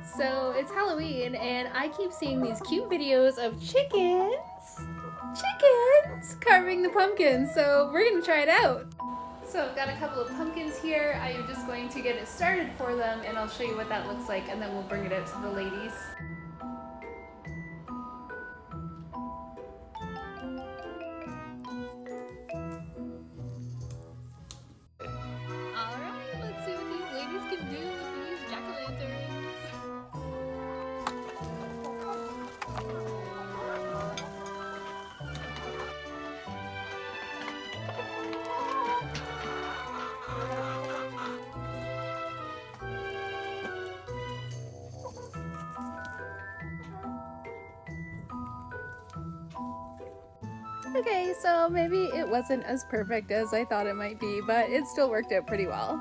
So it's Halloween and I keep seeing these cute videos of chickens carving the pumpkins. So we're gonna try it out. So I've got a couple of pumpkins here. I am just going to get it started for them and I'll show you what that looks like and then we'll bring it out to the ladies. Alright, let's see what these ladies can do with these jack-o'-lanterns. Okay, so maybe it wasn't as perfect as I thought it might be, but it still worked out pretty well.